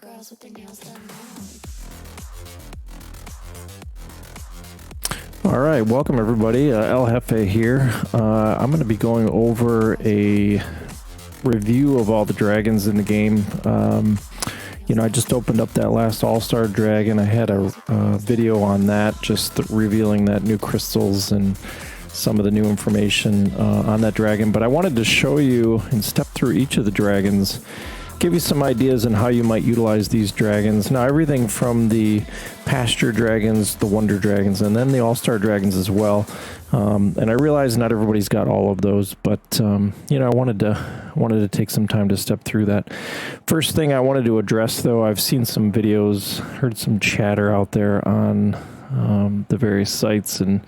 girls with their nails done now. All right, welcome everybody. Hefe here. I'm going to be going over a review of all the dragons in the game. I just opened up that last All-Star Dragon. I had a video on that, just revealing that new crystals and some of the new information on that dragon. But I wanted to show you and step through each of the dragons, give you some ideas on how you might utilize these dragons. Now, everything from the pasture dragons, the wonder dragons, and then the all-star dragons as well. And I realize not everybody's got all of those, but I wanted to take some time to step through that. First thing I wanted to address, though, I've seen some videos, heard some chatter out there on the various sites and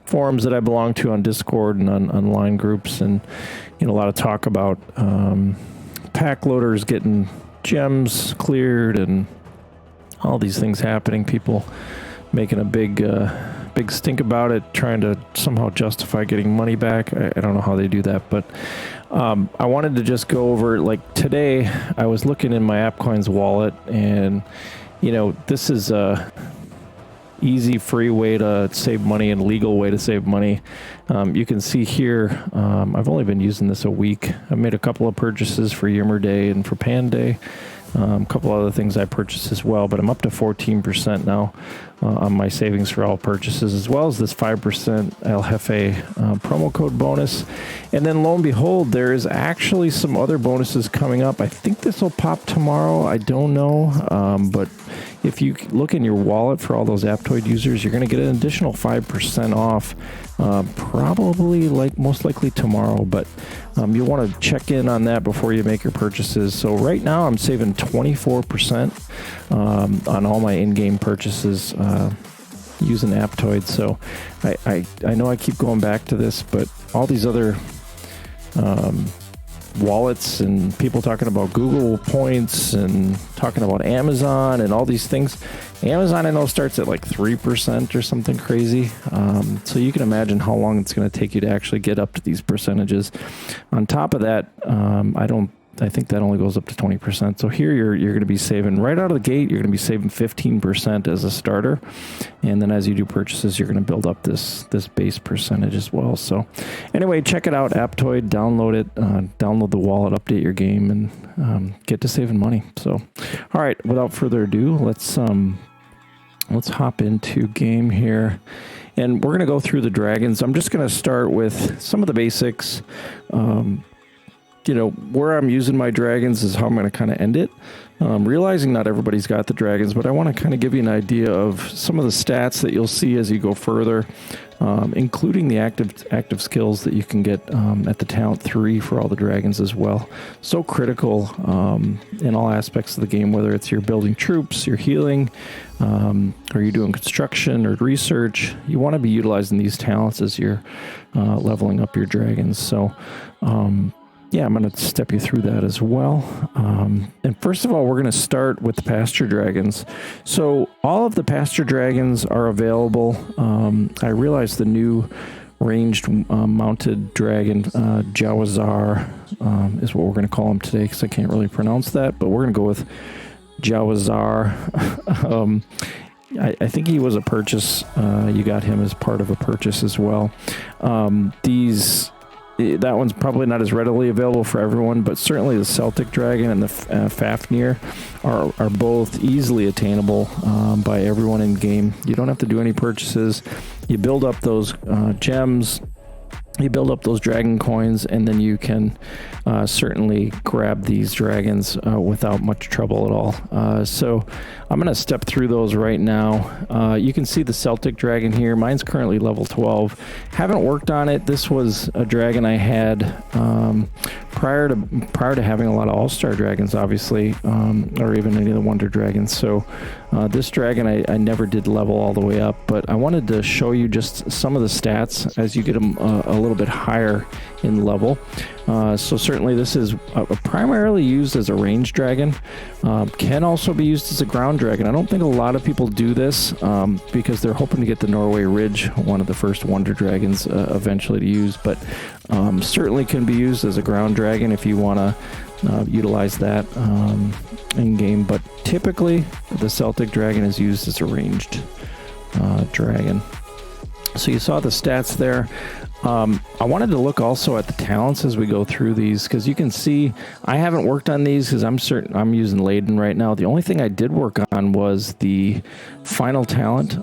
forums that I belong to on Discord and on online groups, and a lot of talk about pack loaders getting gems cleared and all these things happening. People making a big stink about it, trying to somehow justify getting money back. I don't know how they do that, but I wanted to just go over, like today I was looking in my AppCoins wallet, and this is a easy, free way to save money and legal way to save money. You can see here, I've only been using this a week. I've made a couple of purchases for Yimmer Day and for Pan Day. A couple other things I purchased as well, but I'm up to 14% now on my savings for all purchases, as well as this 5% El Hefe promo code bonus. And then lo and behold, there is actually some other bonuses coming up. I think this will pop tomorrow. I don't know, but if you look in your wallet for all those Aptoid users, you're going to get an additional 5% off, probably most likely tomorrow, but you'll want to check in on that before you make your purchases. So right now I'm saving 24% on all my in-game purchases using Aptoid. So I know I keep going back to this, but all these other wallets and people talking about Google points and talking about Amazon and all these things. Amazon, I know, starts at like 3% or something crazy. So you can imagine how long it's going to take you to actually get up to these percentages. On top of that, I think that only goes up to 20%. So here you're going to be saving right out of the gate. You're going to be saving 15% as a starter, and then as you do purchases, you're going to build up this base percentage as well. So anyway, check it out, Aptoid. Download it. Download the wallet. Update your game, and get to saving money. So, all right. Without further ado, let's hop into game here. And we're going to go through the dragons. I'm just going to start with some of the basics. Where I'm using my dragons is how I'm going to kind of end it. Realizing not everybody's got the dragons, but I want to kind of give you an idea of some of the stats that you'll see as you go further, including the active skills that you can get at the talent 3 for all the dragons as well. So critical in all aspects of the game, whether it's you're building troops, you're healing, or you're doing construction or research. You want to be utilizing these talents as you're leveling up your dragons. So I'm going to step you through that as well. And first of all, we're going to start with the pasture dragons. So all of the pasture dragons are available. I realize the new ranged mounted dragon, Jawazar, is what we're going to call him today, because I can't really pronounce that, but we're going to go with Jawazar. I think he was a purchase. You got him as part of a purchase as well. That one's probably not as readily available for everyone, but certainly the Celtic Dragon and the Fafnir are both easily attainable by everyone in game. You don't have to do any purchases. You build up those gems, you build up those dragon coins, and then you can certainly grab these dragons without much trouble at all. So I'm going to step through those right now. You can see the Celtic Dragon here. Mine's currently level 12. Haven't worked on it. This was a dragon I had prior to having a lot of all-star dragons, obviously, or even any of the wonder dragons. So this dragon I never did level all the way up, but I wanted to show you just some of the stats as you get them a little bit higher in level. So certainly this is primarily used as a ranged dragon. Can also be used as a ground dragon. I don't think a lot of people do this because they're hoping to get the Norway Ridge, one of the first wonder dragons, eventually to use, but certainly can be used as a ground dragon if you want to utilize that in game. But typically, the Celtic Dragon is used as a ranged dragon. So you saw the stats there. I wanted to look also at the talents as we go through these, because you can see I haven't worked on these because I'm using Layden right now. The only thing I did work on was the final talent.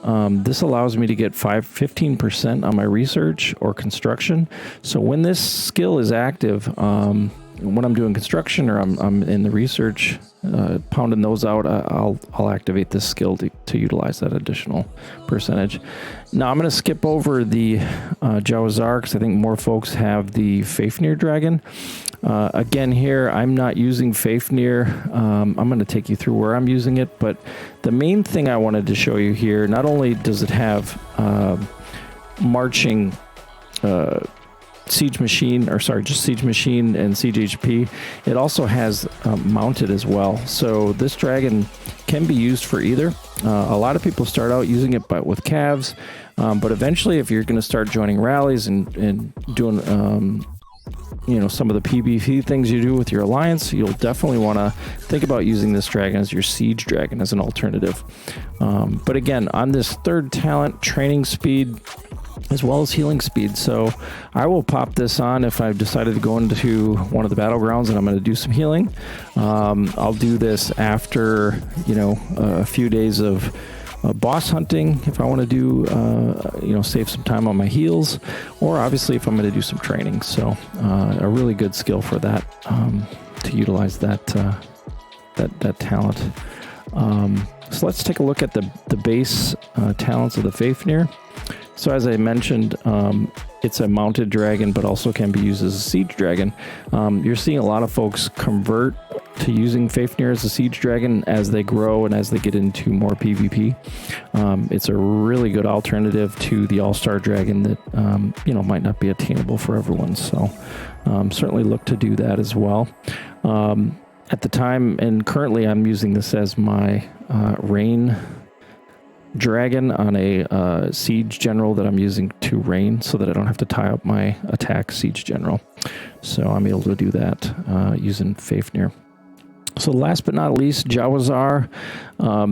This allows me to get 15% on my research or construction. So when this skill is active, when I'm doing construction or I'm in the research, pounding those out, I'll activate this skill to utilize that additional percentage. Now I'm going to skip over the Jawazar because I think more folks have the Fafnir dragon. Again, here I'm not using Fafnir. I'm going to take you through where I'm using it, but the main thing I wanted to show you here, not only does it have marching siege machine, or sorry, just siege machine and siege HP, it also has mounted as well. So this dragon can be used for either. A lot of people start out using it with calves, but eventually if you're going to start joining rallies and doing some of the PvP things you do with your alliance, you'll definitely want to think about using this dragon as your siege dragon as an alternative. But again, on this third talent, training speed as well as healing speed. So I will pop this on if I've decided to go into one of the battlegrounds and I'm going to do some healing. I'll do this after, a few days of boss hunting if I want to do, save some time on my heals, or obviously if I'm going to do some training. So a really good skill for that, to utilize that talent. So let's take a look at the base talents of the Fafnir. So as I mentioned, it's a mounted dragon, but also can be used as a siege dragon. You're seeing a lot of folks convert to using Fafnir as a siege dragon as they grow and as they get into more PvP. It's a really good alternative to the all-star dragon that, might not be attainable for everyone. So certainly look to do that as well. At the time, and currently I'm using this as my rain dragon on a siege general that I'm using to rain, so that I don't have to tie up my attack siege general. So I'm able to do that using Fafnir. So last but not least, Jawazar.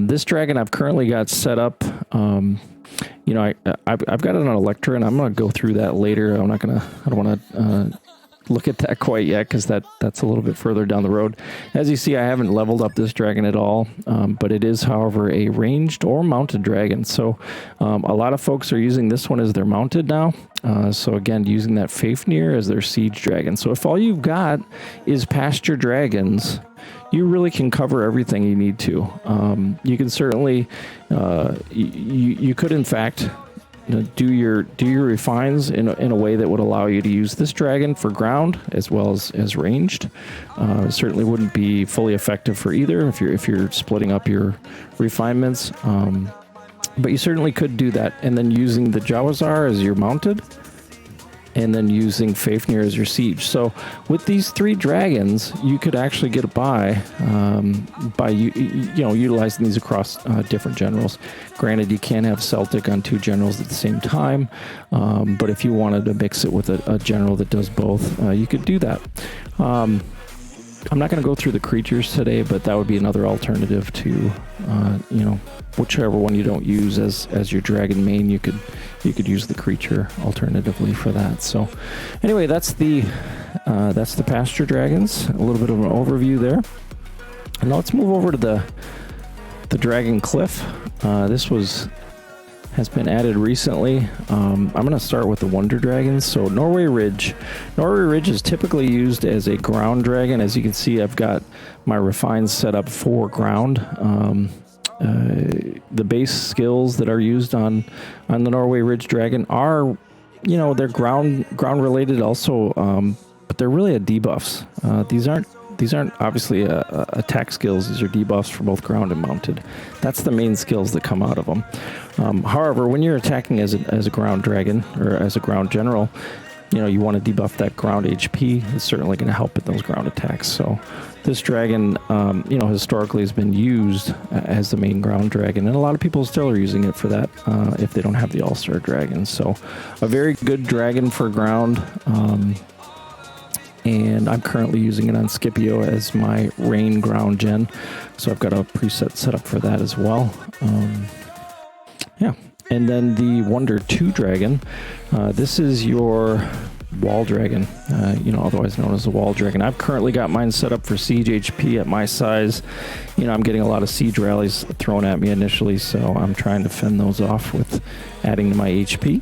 This dragon I've currently got set up. I've got it on Electra, and I'm going to go through that later. I don't want to look at that quite yet, because that's a little bit further down the road. As you see, I haven't leveled up this dragon at all, but it is, however, a ranged or mounted dragon. So a lot of folks are using this one as their mounted now. So again, using that Fafnir as their siege dragon. So if all you've got is pasture dragons, you really can cover everything you need to. You can certainly, you could in fact do your refines in a way that would allow you to use this dragon for ground as well as ranged. It certainly wouldn't be fully effective for either if you're splitting up your refinements. But you certainly could do that, and then using the Jawazar as your mounted, and then using Fafnir as your siege. So with these three dragons, you could actually get by utilizing these across different generals. Granted, you can't have Celtic on two generals at the same time, but if you wanted to mix it with a general that does both, you could do that. I'm not going to go through the creatures today, but that would be another alternative to, whichever one you don't use as your dragon main, you could use the creature alternatively for that. So anyway, that's the pasture dragons. A little bit of an overview there. And now let's move over to the dragon cliff. This has been added recently. I'm going to start with the Wonder Dragons. So Norway Ridge. Norway Ridge is typically used as a ground dragon. As you can see, I've got my refines set up for ground. The base skills that are used on the Norway Ridge Dragon are, they're ground related also, but they're really a debuffs. These aren't obviously attack skills. These are debuffs for both ground and mounted. That's the main skills that come out of them. However, when you're attacking as a ground dragon or as a ground general, you want to debuff that ground HP. It's certainly going to help in those ground attacks. So this dragon, historically has been used as the main ground dragon, and a lot of people still are using it for that if they don't have the All-Star dragon. So a very good dragon for ground. and I'm currently using it on Scipio as my rain ground gen. So I've got a preset set up for that as well. Yeah. And then the Wonder 2 Dragon. This is your wall dragon, otherwise known as the wall dragon. I've currently got mine set up for siege HP at my size. I'm getting a lot of siege rallies thrown at me initially, so I'm trying to fend those off with adding to my HP.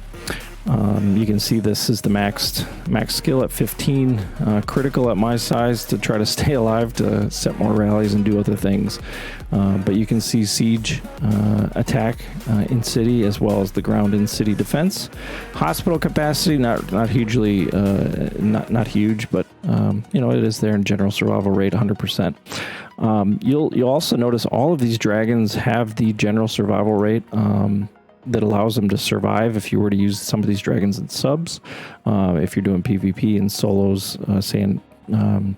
You can see this is the max skill at 15, critical at my size to try to stay alive to set more rallies and do other things. But you can see siege attack in city as well as the ground in city defense. Hospital capacity not hugely not huge, but it is there in general survival rate 100%. You'll also notice all of these dragons have the general survival rate that allows them to survive if you were to use some of these dragons in subs. If you're doing PvP and solos, saying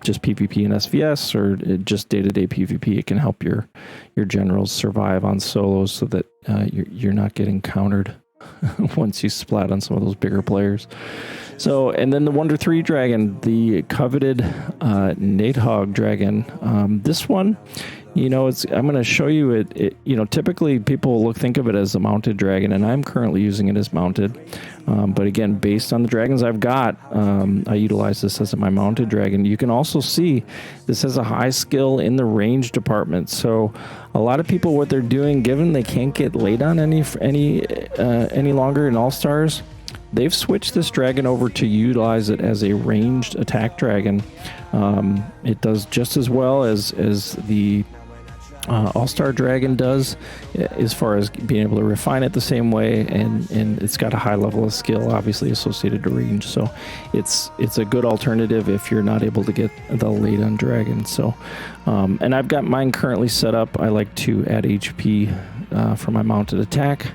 just PvP and SVS, or just day-to-day PvP, it can help your generals survive on solos so that you're not getting countered once you splat on some of those bigger players. So, and then the Wonder 3 Dragon, the coveted Nidhogg Dragon. This one, I'm going to show you it. Typically people think of it as a mounted dragon, and I'm currently using it as mounted. But again, based on the dragons I've got, I utilize this as my mounted dragon. You can also see this has a high skill in the range department. So a lot of people, what they're doing, given they can't get laid on any longer in All Stars, they've switched this dragon over to utilize it as a ranged attack dragon. It does just as well as the All-Star Dragon does, as far as being able to refine it the same way, and it's got a high level of skill obviously associated to range. So it's a good alternative if you're not able to get the late on dragon. So and I've got mine currently set up. I like to add HP for my mounted attack.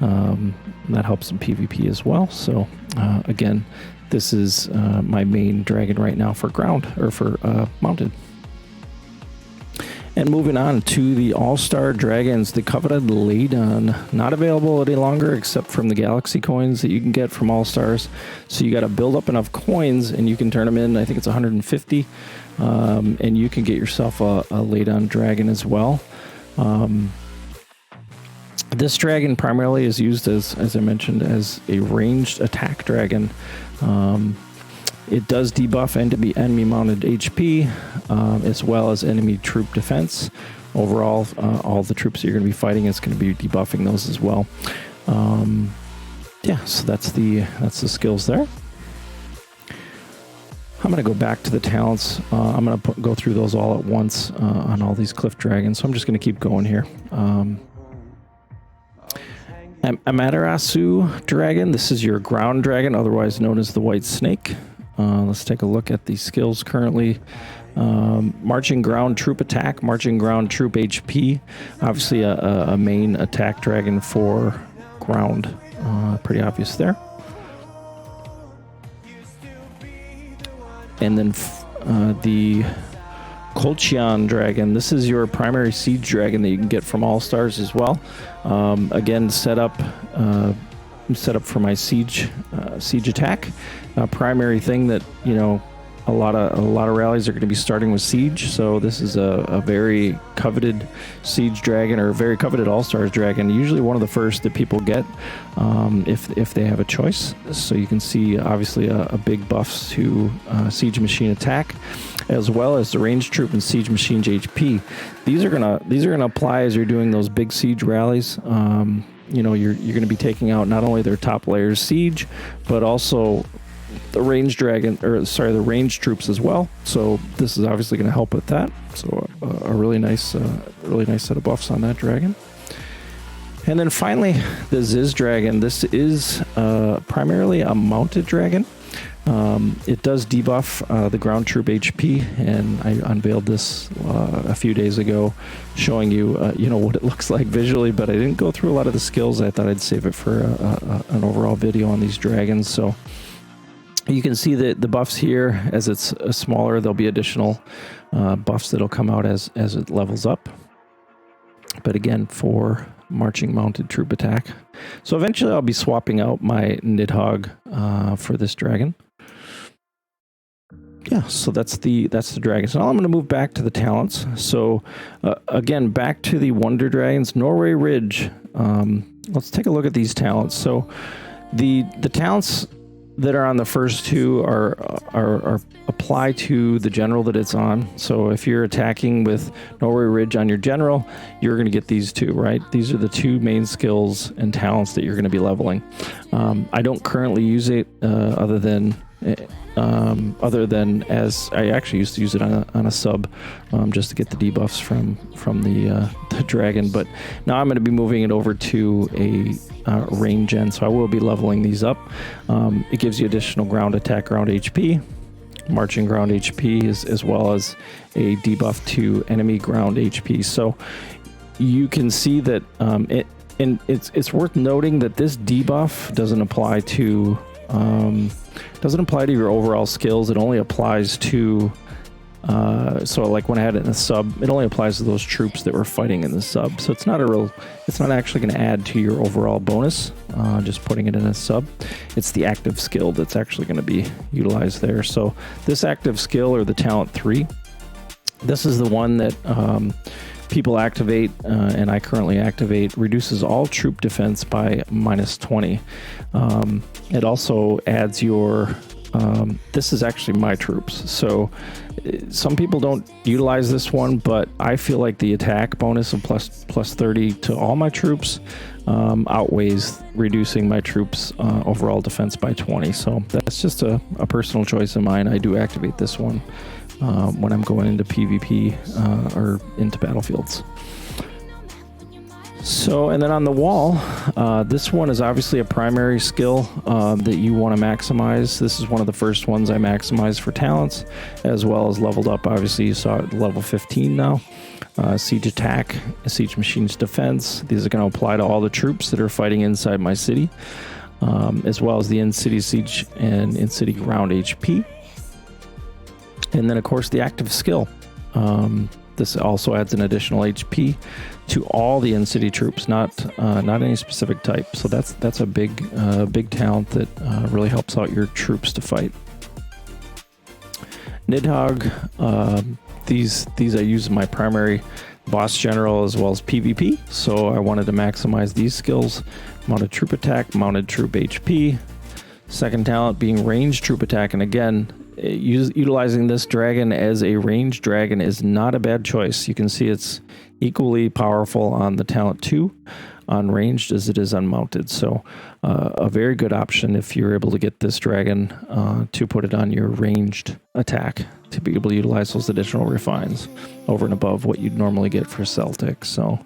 That helps in PvP as well. So again, this is my main dragon right now for ground, or for mounted. And moving on to the All-Star Dragons, the coveted Ladon, not available any longer except from the Galaxy coins that you can get from All-Stars. So you got to build up enough coins and you can turn them in. I think it's 150, and you can get yourself a Ladon Dragon as well. This dragon primarily is used as I mentioned, as a ranged attack dragon. It does debuff enemy mounted HP, as well as enemy troop defense. Overall, all the troops that you're going to be fighting is going to be debuffing those as well. So that's the skills there. I'm going to go back to the talents. I'm going to go through those all at once on all these cliff dragons. So I'm just going to keep going here. Amaterasu Dragon. This is your ground dragon, otherwise known as the White Snake. Let's take a look at the skills currently. Marching ground troop attack, marching ground troop HP. Obviously a main attack dragon for ground. Pretty obvious there. And then the Colchion Dragon. This is your primary siege dragon that you can get from All Stars as well. Again, set up for my siege attack. Primary thing that a lot of rallies are going to be starting with siege. So this is a very coveted siege dragon, or a very coveted All Stars dragon. Usually one of the first that people get if they have a choice. So you can see obviously a big buffs to siege machine attack, as well as the ranged troop and siege machine's HP. These are gonna apply as you're doing those big siege rallies. You're going to be taking out not only their top layers siege, but also the ranged troops as well. So this is obviously going to help with that. So a really nice set of buffs on that dragon. And then finally, the Ziz Dragon. This is primarily a mounted dragon. It does debuff the ground troop HP, and I unveiled this a few days ago, showing you what it looks like visually, but I didn't go through a lot of the skills. I thought I'd save it for an overall video on these dragons. So you can see the buffs here. As it's smaller, there'll be additional buffs that'll come out as it levels up. But again, for marching mounted troop attack. So eventually I'll be swapping out my Nidhogg for this dragon. yeah, so that's the dragon. So now I'm going to move back to the talents. So again, back to the Wonder Dragons, Norway Ridge. Let's take a look at these talents. So the talents that are on the first two are apply to the general that it's on. So if you're attacking with Norway Ridge on your general, you're going to get these two, right? These are the two main skills and talents that you're going to be leveling. I don't currently use it other than as I actually used to use it on a sub just to get the debuffs from the dragon, but now I'm going to be moving it over to a rain gen, so I will be leveling these up. It gives you additional ground attack, ground HP, marching ground HP, as well as a debuff to enemy ground HP. So you can see that it's worth noting that this debuff doesn't apply to your overall skills. It only applies to so like when I had it in a sub, it only applies to those troops that were fighting in the sub. So it's not actually going to add to your overall bonus, just putting it in a sub. It's the active skill that's actually going to be utilized there. So this active skill, or the talent 3, this is the one that people activate, and I currently activate, reduces all troop defense by -20. It also adds your this is actually my troops. So some people don't utilize this one, but I feel like the attack bonus of plus 30 to all my troops outweighs reducing my troops overall defense by 20. So that's just a personal choice of mine. I do activate this one when I'm going into PvP or into battlefields. So, and then on the wall, this one is obviously a primary skill that you want to maximize. This is one of the first ones I maximized for talents, as well as leveled up. Obviously, you saw it level 15 now. Siege attack, siege machines defense. These are going to apply to all the troops that are fighting inside my city, as well as the in-city siege and in-city ground HP. And then, of course, the active skill. This also adds an additional HP to all the in-city troops, not any specific type. So that's a big talent that really helps out your troops to fight. Nidhogg, these I use in my primary boss general as well as PvP. So I wanted to maximize these skills: mounted troop attack, mounted troop HP. Second talent being ranged troop attack, and again, utilizing this dragon as a ranged dragon is not a bad choice. You can see it's equally powerful on the talent 2 on ranged as it is unmounted. So a very good option if you're able to get this dragon to put it on your ranged attack to be able to utilize those additional refines over and above what you'd normally get for Celtic. So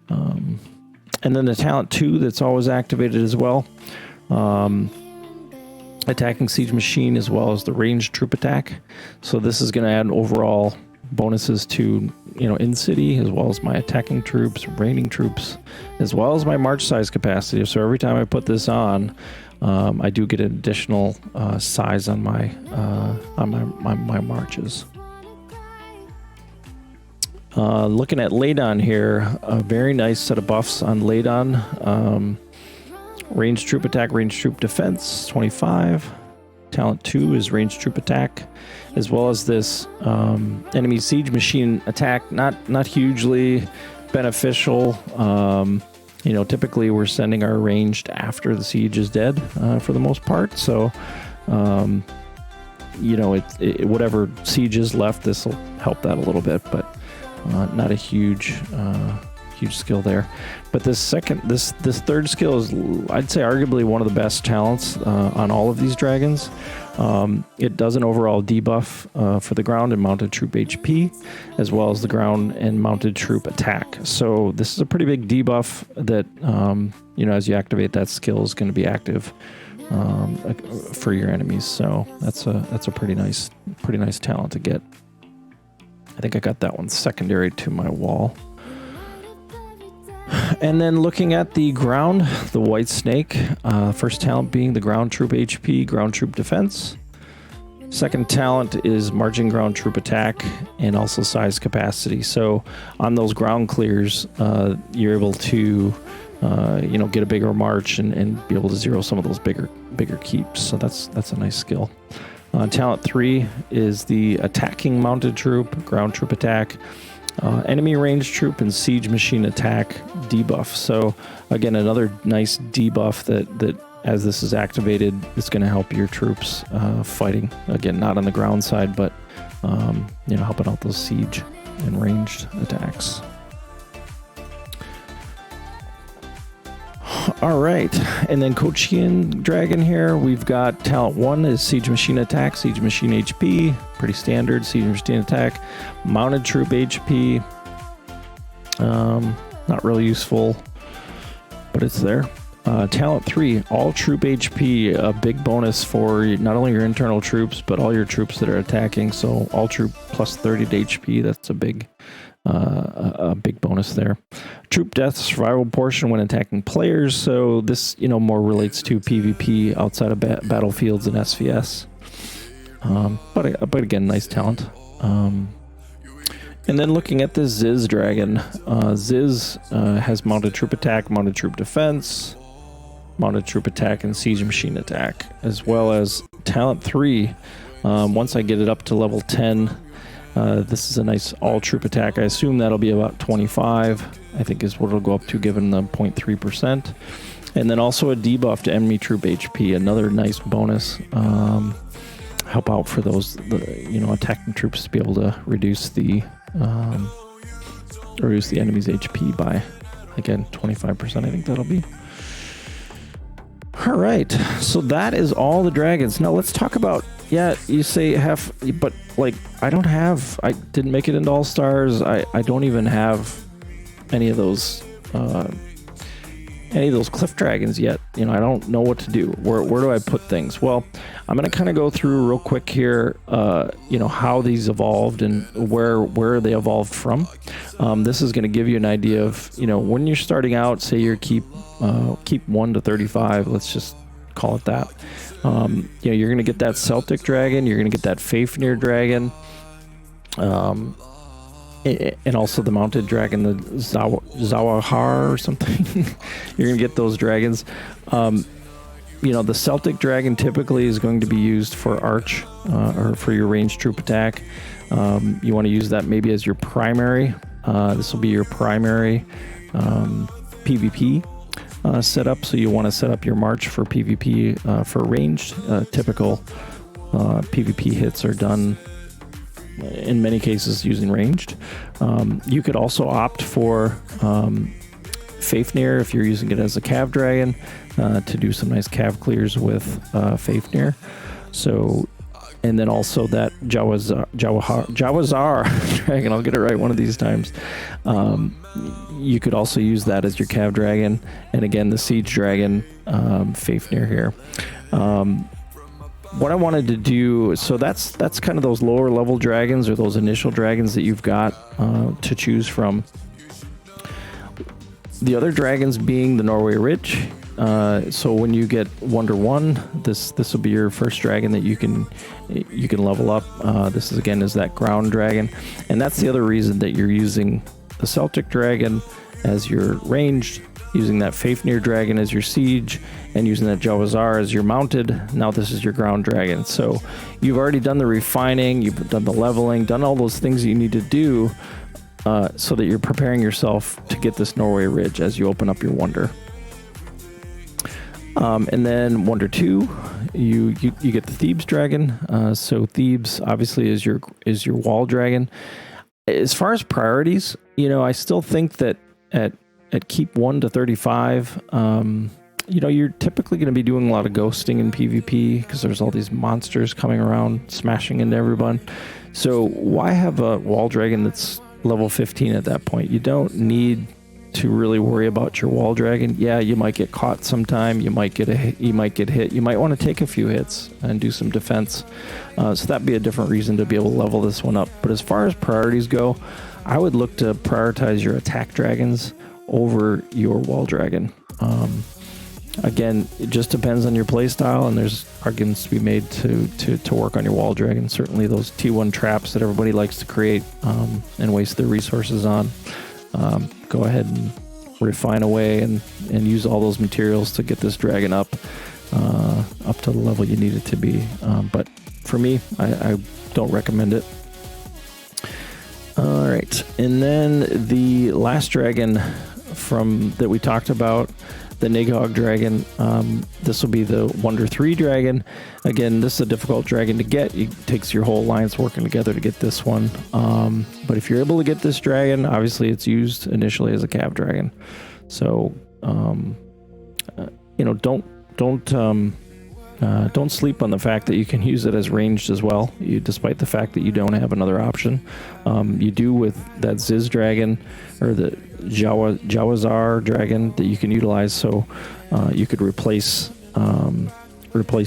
and then the talent 2 that's always activated as well. Attacking siege machine as well as the ranged troop attack. So this is going to add overall bonuses to, in city, as well as my attacking troops, raining troops, as well as my march size capacity. So every time I put this on, I do get an additional size on my marches. Looking at Ladon here, a very nice set of buffs on Ladon. Ranged troop attack, ranged troop defense, 25. Talent 2 is ranged troop attack, as well as this enemy siege machine attack. Not hugely beneficial. Typically we're sending our ranged after the siege is dead for the most part. So, whatever siege is left, this will help that a little bit, but not a huge skill there. But this third skill is, I'd say, arguably one of the best talents on all of these dragons. It does an overall debuff for the ground and mounted troop HP, as well as the ground and mounted troop attack. So this is a pretty big debuff that, as you activate that skill, is going to be active for your enemies. So that's a pretty nice talent to get. I think I got that one secondary to my wall. And then looking at the ground, the white snake, first talent being the ground troop HP, ground troop defense. Second talent is marching ground troop attack and also size capacity. So on those ground clears, you're able to, get a bigger march and be able to zero some of those bigger keeps. So that's a nice skill. Talent 3 is the attacking mounted troop, ground troop attack, enemy ranged troop, and siege machine attack debuff. So again, another nice debuff that as this is activated, it's going to help your troops fighting. Again, not on the ground side, but helping out those siege and ranged attacks. All right, and then Kochian Dragon here, we've got Talent 1 is Siege Machine Attack, Siege Machine HP, pretty standard, Siege Machine Attack, Mounted Troop HP, not really useful, but it's there. Talent 3, All Troop HP, a big bonus for not only your internal troops, but all your troops that are attacking, so All Troop plus 30 to HP, that's a big bonus there. Troop death survival portion when attacking players, so this more relates to PvP outside of battlefields and SVS, but again, nice talent. And then looking at the Ziz Dragon, Ziz has mounted troop attack, mounted troop defense, mounted troop attack, and siege machine attack, as well as Talent 3. Once I get it up to level 10, this is a nice all troop attack. I assume that'll be about 25, I think is what it'll go up to given the 0.3%. And then also a debuff to enemy troop HP, another nice bonus. Help out for those attacking troops to be able to reduce the enemy's HP by, again, 25%, I think that'll be. All right, so that is all the dragons. Now let's talk about, you say but like I didn't make it into All Stars. I don't even have any of those cliff dragons yet. I don't know what to do. Where do I put things? Well, I'm going to kind of go through real quick here, how these evolved and where they evolved from. This is going to give you an idea of, when you're starting out, say you're keep 1 to 35, let's just call it that. You're going to get that Celtic dragon, you're going to get that Fafnir dragon, and also the mounted dragon, the Zawahar or something. You're going to get those dragons. The Celtic dragon typically is going to be used for arch or for your ranged troop attack. You want to use that maybe as your primary. This will be your primary PvP setup. So you want to set up your march for PvP for ranged. Typical PvP hits are done in many cases using ranged. You could also opt for Fafnir if you're using it as a cav dragon to do some nice cav clears with Fafnir. So, and then also that Jawazar dragon, I'll get it right one of these times. You could also use that as your cav dragon, and again the siege dragon, Fafnir here. What I wanted to do, so that's kind of those lower level dragons or those initial dragons that you've got to choose from. The other dragons being the Norway Ridge. So when you get Wonder 1, this will be your first dragon that you can level up. This is that ground dragon, and that's the other reason that you're using the Celtic dragon as your ranged, using that Fafnir dragon as your siege, and using that Jawazar as your mounted. Now this is your ground dragon. So you've already done the refining, you've done the leveling, done all those things you need to do so that you're preparing yourself to get this Norway Ridge as you open up your Wonder. And then Wonder 2, you get the Thebes dragon. So Thebes obviously is your wall dragon. As far as priorities, I still think that at keep 1 to 35, you're typically going to be doing a lot of ghosting in PvP because there's all these monsters coming around, smashing into everyone. So why have a wall dragon that's level 15 at that point? You don't need to really worry about your wall dragon. Yeah, you might get caught sometime. You might get hit. You might want to take a few hits and do some defense. So that'd be a different reason to be able to level this one up. But as far as priorities go, I would look to prioritize your attack dragons over your wall dragon. Again, it just depends on your playstyle, and there's arguments to be made to work on your wall dragon. Certainly those T1 traps that everybody likes to create and waste their resources on. Go ahead and refine away and use all those materials to get this dragon up to the level you need it to be. But for me, I don't recommend it. All right, and then the last dragon that we talked about, the Nighthawk dragon. This will be the Wonder 3 dragon. Again, this is a difficult dragon to get. It takes your whole alliance working together to get this one. But if you're able to get this dragon, obviously it's used initially as a cav dragon. So, don't sleep on the fact that you can use it as ranged as well, despite the fact that you don't have another option. You do with that Ziz dragon, or the Jawazar dragon that you can utilize, so you could replace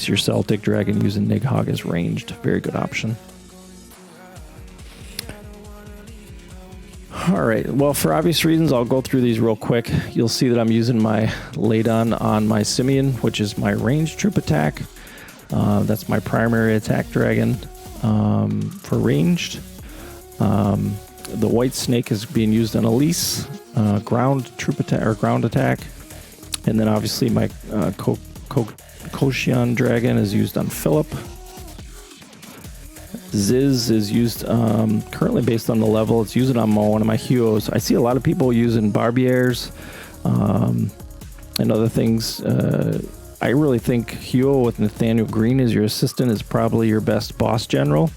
your Celtic dragon using Nighthawk as ranged. Very good option. All right, well, for obvious reasons, I'll go through these real quick. You'll see that I'm using my Ladon on my Simeon, which is my ranged troop attack. That's my primary attack dragon for ranged. The White Snake is being used on Elise, ground troop attack or ground attack. And then obviously my Koshian dragon is used on Philip. Ziz is used currently based on the level. It's used on one of my Huos. I see a lot of people using Barbiers and other things. I really think Huo with Nathaniel Green as your assistant is probably your best boss general.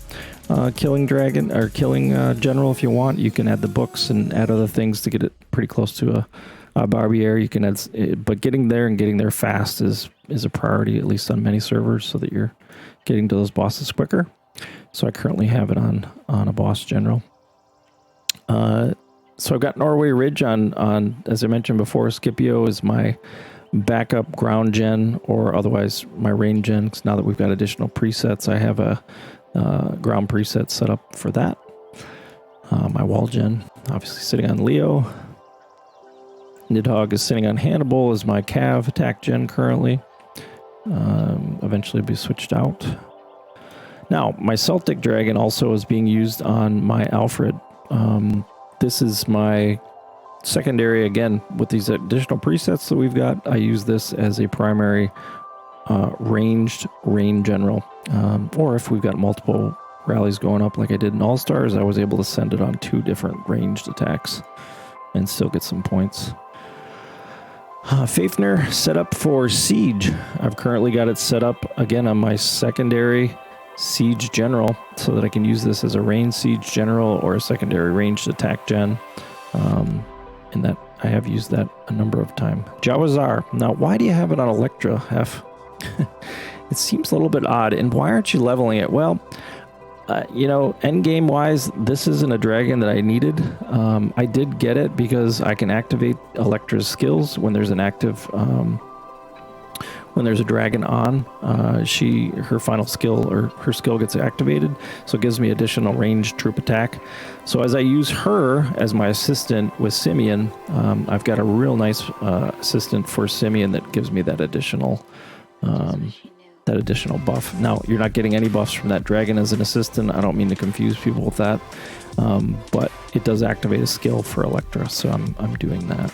Killing dragon or killing general if you want. You can add the books and add other things to get it pretty close to a Barbier. You can add, but getting there fast is a priority, at least on many servers, so that you're getting to those bosses quicker. So I currently have it on a boss general. So I've got Norway Ridge on, as I mentioned before, Scipio is my backup ground gen, or otherwise my range gen, because now that we've got additional presets, I have a ground preset set up for that. My wall gen, obviously sitting on Leo. Nidhogg is sitting on Hannibal as my cav attack gen currently. Eventually be switched out. Now, my Celtic dragon also is being used on my Alfred. This is my secondary, again, with these additional presets that we've got. I use this as a primary ranged rain general. Or if we've got multiple rallies going up like I did in All-Stars, I was able to send it on 2 different ranged attacks and still get some points. Fafnir set up for Siege. I've currently got it set up again on my secondary Siege General, so that I can use this as a ranged Siege General or a secondary ranged attack gen. And that I have used that a number of times. Jawazar. Now, why do you have it on Electra, Hef? It seems a little bit odd. And why aren't you leveling it? Well, end game wise, this isn't a dragon that I needed. I did get it because I can activate Electra's skills when there's an active. When there's a dragon on, her final skill or her skill gets activated, so it gives me additional ranged troop attack. So as I use her as my assistant with Simeon, I've got a real nice assistant for Simeon that gives me that additional buff. Now, you're not getting any buffs from that dragon as an assistant. I don't mean to confuse people with that, but it does activate a skill for Electra, so I'm doing that.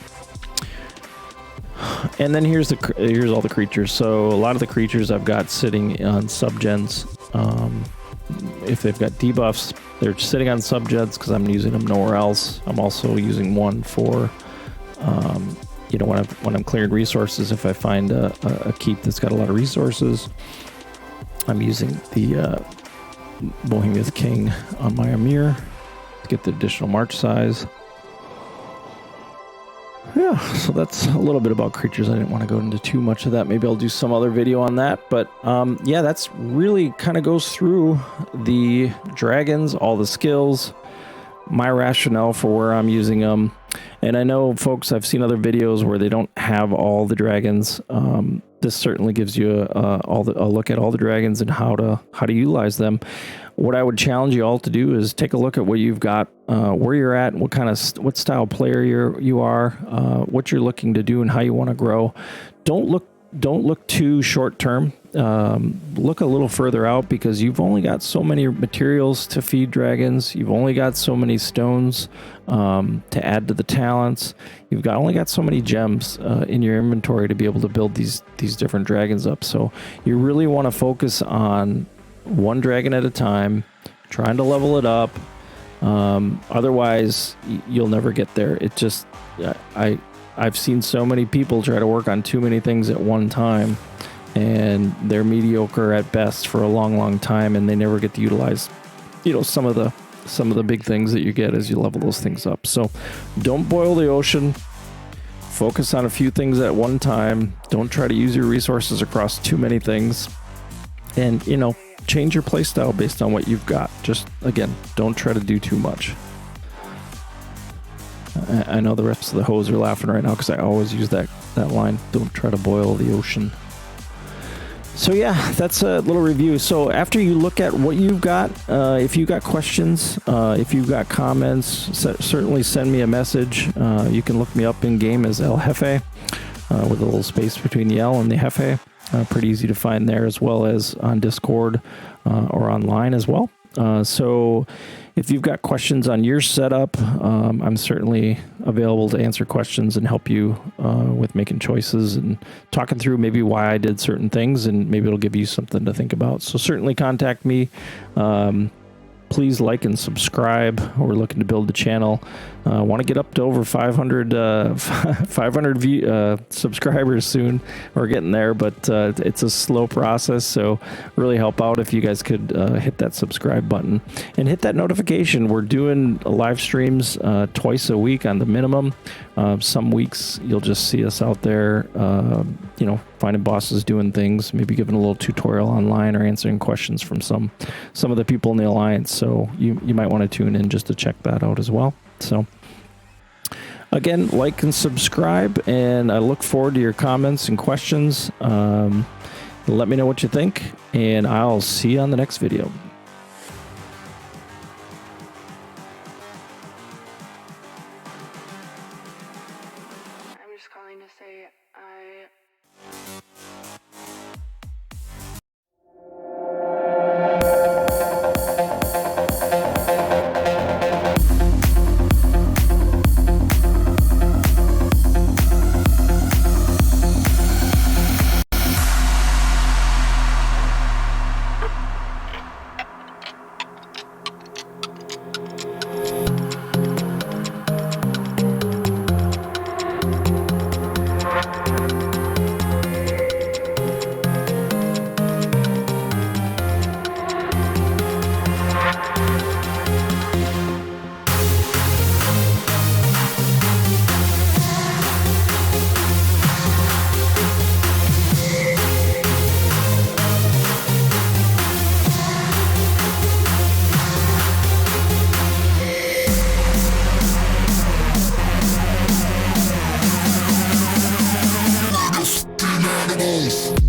And then here's all the creatures. So a lot of the creatures I've got sitting on subgens. If they've got debuffs, they're sitting on subgens because I'm using them nowhere else. I'm also using one for, when I'm clearing resources. If I find a keep that's got a lot of resources, I'm using the Bohemia's King on my Amir to get the additional march size. Yeah, so that's a little bit about creatures. I didn't want to go into too much of that. Maybe I'll do some other video on that. But yeah, that's really kind of goes through the dragons, all the skills, my rationale for where I'm using them. And I know, folks, I've seen other videos where they don't have all the dragons. This certainly gives you a look at all the dragons and how to utilize them. What I would challenge you all to do is take a look at what you've got, where you're at, what style player you are, what you're looking to do, and how you want to grow. Don't look too short term. Look a little further out, because you've only got so many materials to feed dragons. You've only got so many stones to add to the talents. You've only got so many gems in your inventory to be able to build these different dragons up. So you really want to focus on one dragon at a time, trying to level it up. Otherwise, you'll never get there. It just, I've seen so many people try to work on too many things at one time, and they're mediocre at best for a long, long time, and they never get to utilize, some of the big things that you get as you level those things up. So don't boil the ocean. Focus on a few things at one time. Don't try to use your resources across too many things. And, change your playstyle based on what you've got. Just, again, don't try to do too much. I know the rest of the hoes are laughing right now because I always use that line. Don't try to boil the ocean. So yeah, that's a little review. So after you look at what you've got, if you've got questions, if you've got comments, certainly send me a message. You can look me up in game as El Hefe, with a little space between the L and the Hefe. Pretty easy to find there, as well as on Discord or online as well. So if you've got questions on your setup, I'm certainly available to answer questions and help you with making choices and talking through maybe why I did certain things, and maybe it'll give you something to think about. So certainly contact me. Please like and subscribe. We're looking to build the channel. I want to get up to over 500 subscribers soon. We're getting there, but it's a slow process. So really help out if you guys could hit that subscribe button and hit that notification. We're doing live streams twice a week on the minimum. Some weeks you'll just see us out there, finding bosses, doing things, maybe giving a little tutorial online or answering questions from some of the people in the alliance. So you might want to tune in just to check that out as well. So again, like and subscribe, and I look forward to your comments and questions. Let me know what you think, and I'll see you on the next video. I'm just calling to say